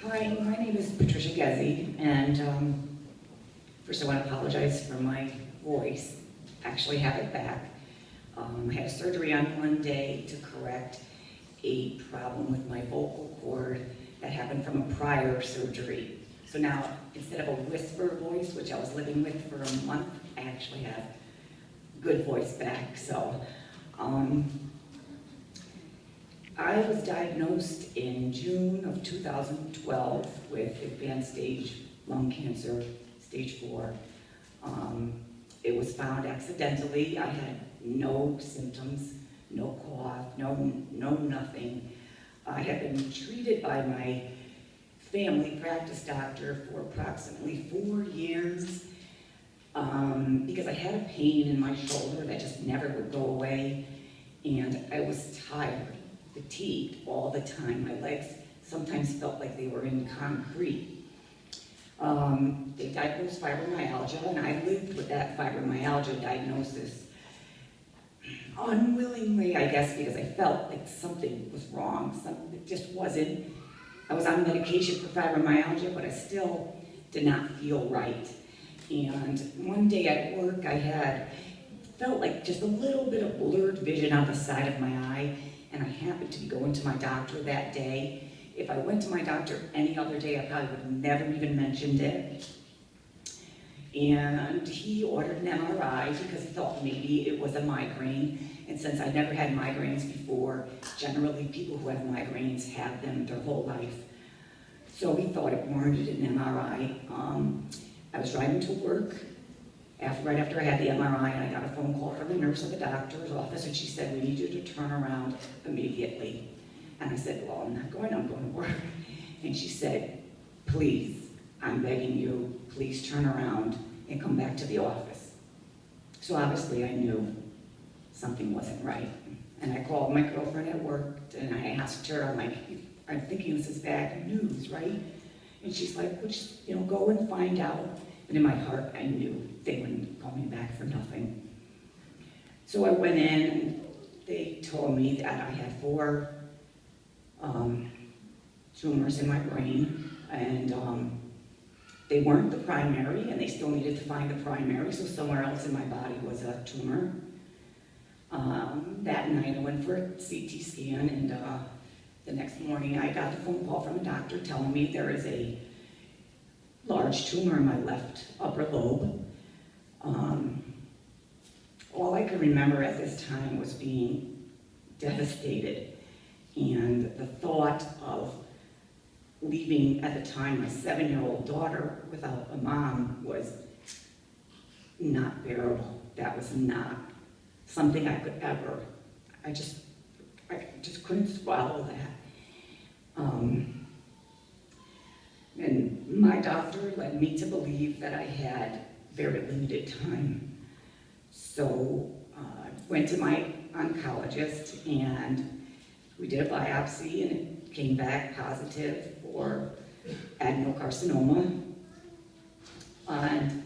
Hi, my name is Patricia Ghezzi, and first I want to apologize for my voice. Actually have it back. I had surgery on Monday to correct a problem with my vocal cord that happened from a prior surgery. So now, instead of a whisper voice, which I was living with for a month, I actually have good voice back. So, I was diagnosed in June of 2012 with advanced stage lung cancer, stage 4. It was found accidentally. I had no symptoms, no cough, no nothing. I had been treated by my family practice doctor for approximately 4 years because I had a pain in my shoulder that just never would go away, and I was tired, fatigued all the time. My legs sometimes felt like they were in concrete. They diagnosed fibromyalgia, and I lived with that fibromyalgia diagnosis unwillingly, I guess, because I felt like something was wrong. It just wasn't. I was on medication for fibromyalgia, but I still did not feel right. And one day at work, felt like just a little bit of blurred vision on the side of my eye, and I happened to be going to my doctor that day. If I went to my doctor any other day, I probably would have never even mentioned it. And he ordered an MRI because he thought maybe it was a migraine. And since I never had migraines before, generally people who have migraines have them their whole life. So he thought it warranted an MRI. I was driving to work right after I had the MRI, and I got a phone call from the nurse at the doctor's office, and she said, "We need you to turn around immediately." And I said, "Well, I'm not going, I'm going to work." And she said, "Please, I'm begging you, please turn around and come back to the office." So obviously I knew something wasn't right. And I called my girlfriend at work, and I asked her, I'm thinking this is bad news, right? And she's like, "Well, just, go and find out." And in my heart, I knew they wouldn't call me back for nothing. So I went in, and they told me that I had 4 tumors in my brain, and they weren't the primary, and they still needed to find the primary, so somewhere else in my body was a tumor. That night I went for a CT scan, and the next morning I got a phone call from a doctor telling me there is a large tumor in my left upper lobe. All I could remember at this time was being devastated, and the thought of leaving, at the time, my 7-year-old daughter without a mom was not bearable. That was not something I could ever, I just couldn't swallow that. And my doctor led me to believe that I had very limited time. So I went to my oncologist, and we did a biopsy, and it came back positive for adenocarcinoma. And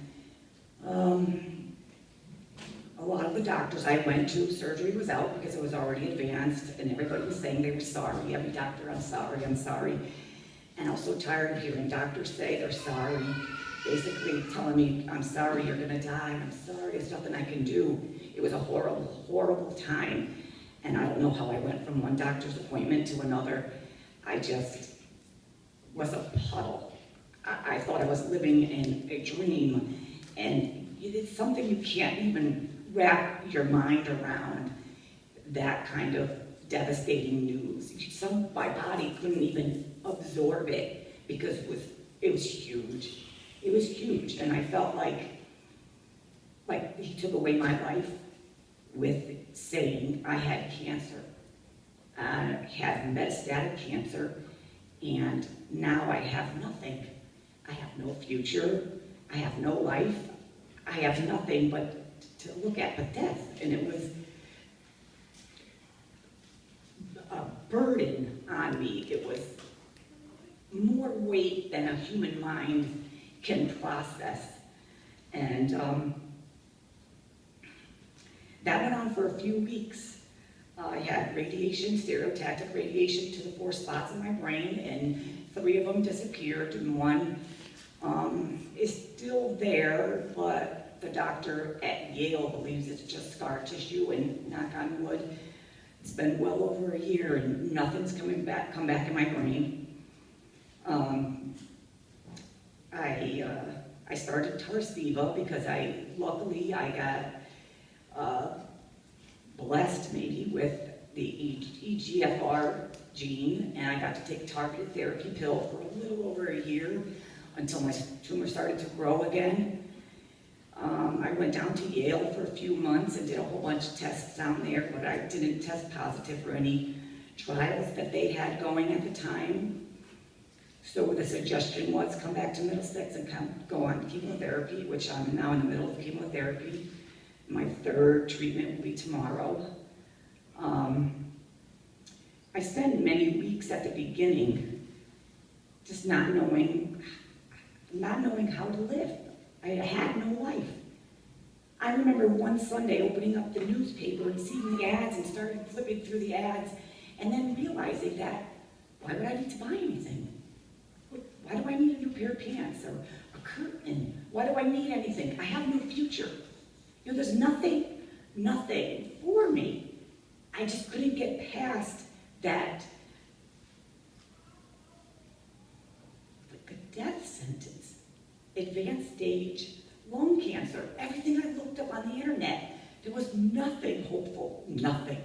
a lot of the doctors I went to, surgery was out because it was already advanced, and everybody was saying they were sorry. Every doctor, "I'm sorry, I'm sorry." And I was so tired of hearing doctors say they're sorry, basically telling me, "I'm sorry, you're gonna die, I'm sorry, there's nothing I can do." It was a horrible, horrible time. And I don't know how I went from one doctor's appointment to another. I just was a puddle. I thought I was living in a dream, and it's something you can't even wrap your mind around, that kind of devastating news. My body couldn't even absorb it because it was huge. It was huge, and I felt like he took away my life with saying I had cancer. I had metastatic cancer, and now I have nothing. I have no future. I have no life. I have nothing but to look at but death. And it was a burden on me. It was more weight than a human mind can process. And that went on for a few weeks. I had radiation, stereotactic radiation to the 4 spots in my brain, and 3 of them disappeared, and 1 is still there, but the doctor at Yale believes it's just scar tissue, and knock on wood, it's been well over a year and nothing's come back in my brain. I started Tarceva because luckily I got blessed maybe with the EGFR gene, and I got to take a targeted therapy pill for a little over a year until my tumor started to grow again. I went down to Yale for a few months and did a whole bunch of tests down there, but I didn't test positive for any trials that they had going at the time. So the suggestion was come back to Middlesex and go on chemotherapy, which I'm now in the middle of chemotherapy. My 3rd treatment will be tomorrow. I spent many weeks at the beginning just not knowing how to live. I had no life. I remember one Sunday opening up the newspaper and seeing the ads and starting flipping through the ads and then realizing that, why would I need to buy anything? Why do I need a new pair of pants or a curtain? Why do I need anything? I have no future. You know, there's nothing for me. I just couldn't get past that, like a death sentence, advanced stage lung cancer. Everything I looked up on the internet, there was nothing hopeful, nothing.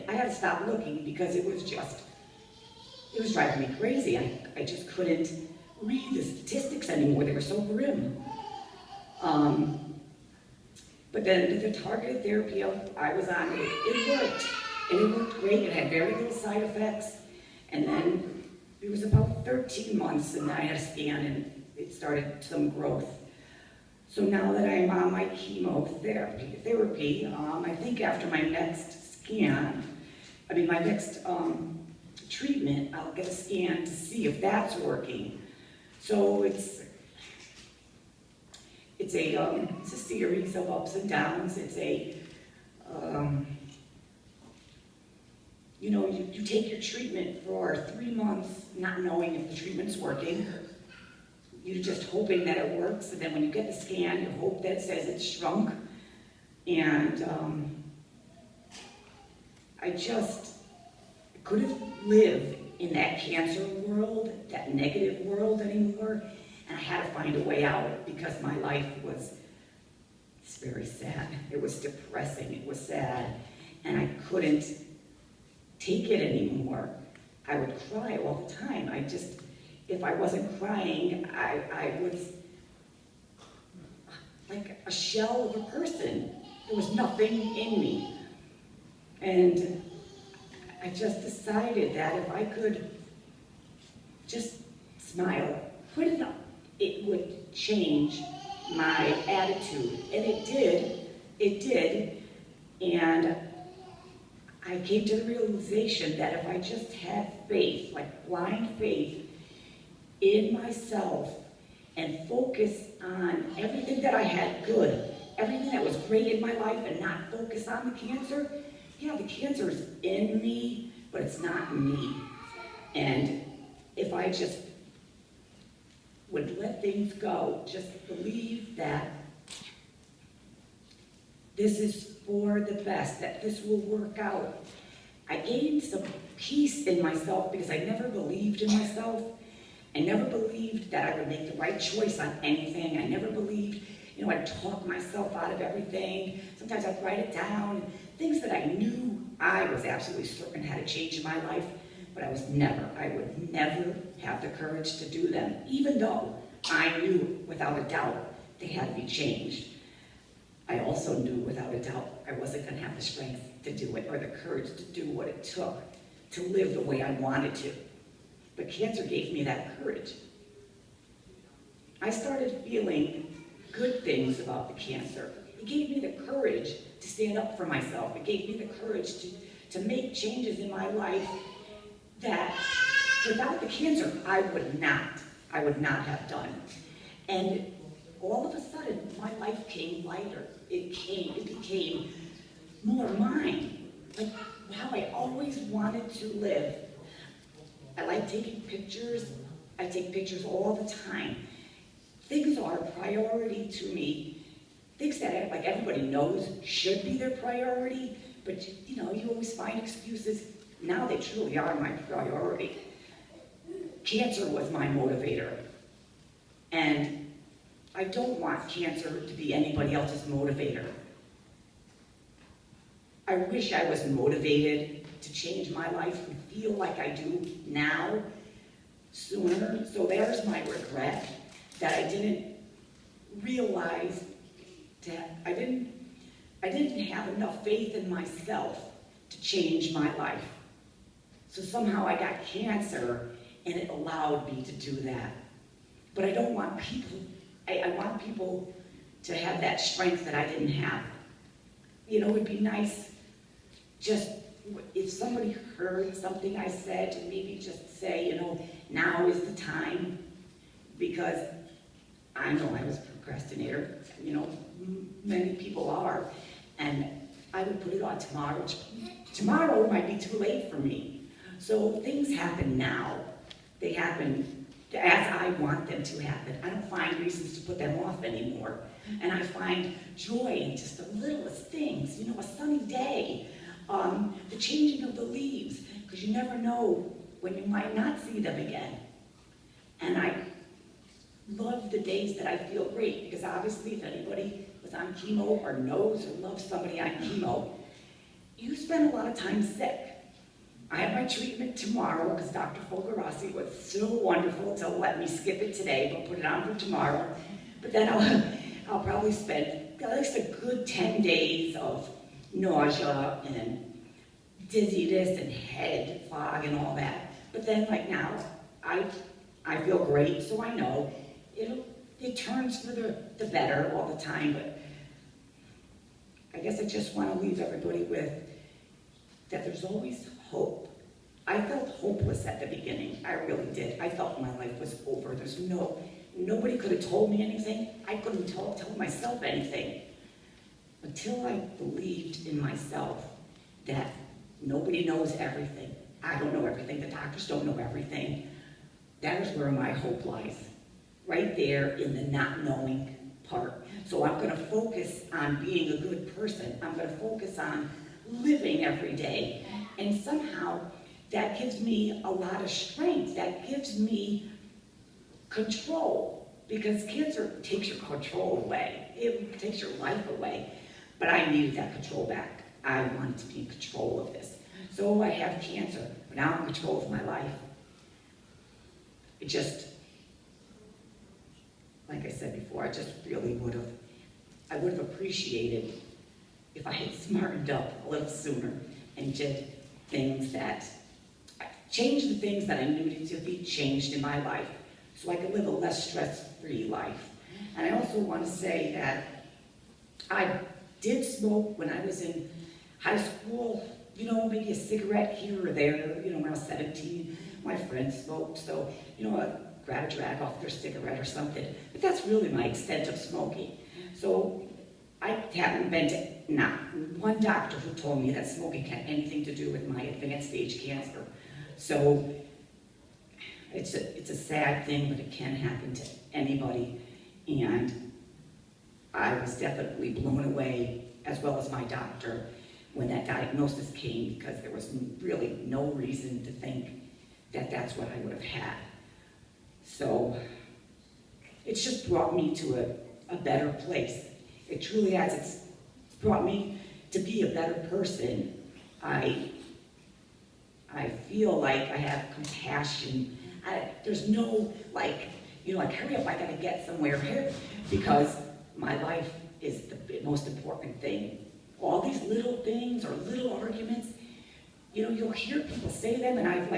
I had to stop looking because it was driving me crazy. I just couldn't read the statistics anymore. They were so grim. But then the targeted therapy I was on, it worked. And it worked great. It had very little side effects. And then it was about 13 months and I had a scan and it started some growth. So now that I'm on my chemotherapy, I think after my next my next treatment, I'll get a scan to see if that's working. So it's a series of ups and downs. It's you take your treatment for 3 months, not knowing if the treatment's working. You're just hoping that it works, and then when you get the scan, you hope that it says it's shrunk. And I just couldn't live in that cancer world, that negative world anymore, and I had to find a way out because my life was very sad. It was depressing, it was sad, and I couldn't take it anymore. I would cry all the time. If I wasn't crying, I was like a shell of a person. There was nothing in me. And I just decided that if I could just smile, put it up, it would change my attitude. And it did. And I came to the realization that if I just had faith, like blind faith, in myself and focus on everything that I had good, everything that was great in my life and not focus on the cancer, yeah, the cancer is in me, but it's not me. And if I just would let things go, just believe that this is for the best, that this will work out. I gained some peace in myself because I never believed in myself. I never believed that I would make the right choice on anything. I never believed, I'd talk myself out of everything. Sometimes I'd write it down, things that I knew I was absolutely certain had to change in my life, but I would never have the courage to do them, even though I knew without a doubt they had to be changed. I also knew without a doubt I wasn't going to have the strength to do it or the courage to do what it took to live the way I wanted to. But cancer gave me that courage. I started feeling good things about the cancer. It gave me the courage to stand up for myself. It gave me the courage to make changes in my life that without the cancer I would not have done. And all of a sudden my life came lighter. It became more mine. Like how I always wanted to live. I like taking pictures. I take pictures all the time. Things are a priority to me. Things that like everybody knows should be their priority, but you know, you always find excuses. Now they truly are my priority. Cancer was my motivator. And I don't want cancer to be anybody else's motivator. I wish I was motivated to change my life and feel like I do now sooner. So there's my regret, that I didn't realize that I didn't have enough faith in myself to change my life. So somehow I got cancer and it allowed me to do that. But I don't want people, I want people to have that strength that I didn't have. You know, it'd be nice just if somebody heard something I said, to maybe just say, you know, now is the time, because I know I was a procrastinator, you know, many people are, and I would put it on tomorrow. Tomorrow might be too late for me. So things happen now. They happen as I want them to happen. I don't find reasons to put them off anymore. And I find joy in just the littlest things, you know, a sunny day, the changing of the leaves, because you never know when you might not see them again. And I love the days that I feel great, because obviously if anybody was on chemo or knows or loves somebody on chemo, you spend a lot of time sick. I have my treatment tomorrow because Dr. Folgerossi was so wonderful to let me skip it today, but put it on for tomorrow. But then I'll probably spend at least a good 10 days of nausea and dizziness and head fog and all that. But then like now, I feel great, so I know it turns for the better all the time. But I guess I just want to leave everybody with that there's always hope. I felt hopeless at the beginning. I really did. I felt my life was over. Nobody could have told me anything. I couldn't tell myself anything. Until I believed in myself that nobody knows everything. I don't know everything. The doctors don't know everything. That is where my hope lies. Right there in the not knowing part. So I'm going to focus on being a good person. I'm going to focus on living every day. And somehow that gives me a lot of strength. That gives me control. Because cancer takes your control away. It takes your life away. But I needed that control back. I wanted to be in control of this. So I have cancer, but now I'm in control of my life. It just, like I said before, I just really I would have appreciated if I had smartened up a little sooner and did things that, changed the things that I needed to be changed in my life so I could live a less stress-free life. And I also want to say that I did smoke when I was in high school, you know, maybe a cigarette here or there, you know, when I was 17. My friends smoked, so, you know, I'd grab a drag off their cigarette or something. But that's really my extent of smoking. So I haven't been to not one doctor who told me that smoking had anything to do with my advanced stage cancer. So it's a sad thing, but it can happen to anybody. And I was definitely blown away, as well as my doctor, when that diagnosis came, because there was really no reason to think that that's what I would have had. So it's just brought me to a better place. It truly has. It's brought me to be a better person. I feel like I have compassion. There's no, like, you know, like, hurry up, I gotta get somewhere here, because my life is the most important thing. All these little things or little arguments, you know, you'll hear people say them, and I'm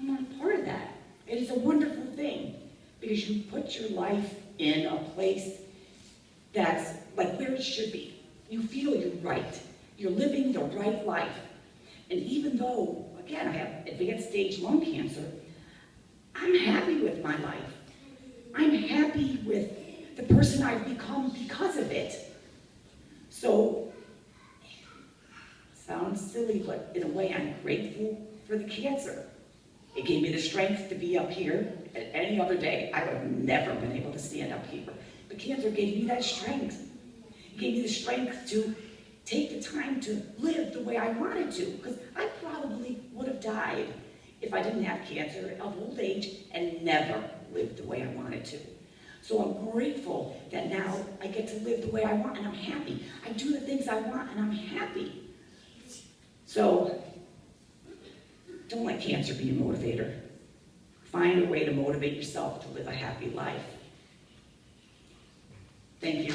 not part of that. It is a wonderful thing, because you put your life in a place that's like where it should be. You feel you're right. You're living the right life. And even though, again, I have advanced stage lung cancer, I'm happy with my life. I'm happy with the person I've become because of it. So, sounds silly, but in a way I'm grateful for the cancer. It gave me the strength to be up here. Any other day, I would have never been able to stand up here. But cancer gave me that strength. It gave me the strength to take the time to live the way I wanted to, because I probably would have died if I didn't have cancer of old age and never lived the way I wanted to. So I'm grateful that now I get to live the way I want and I'm happy. I do the things I want and I'm happy. So don't let cancer be your motivator. Find a way to motivate yourself to live a happy life. Thank you.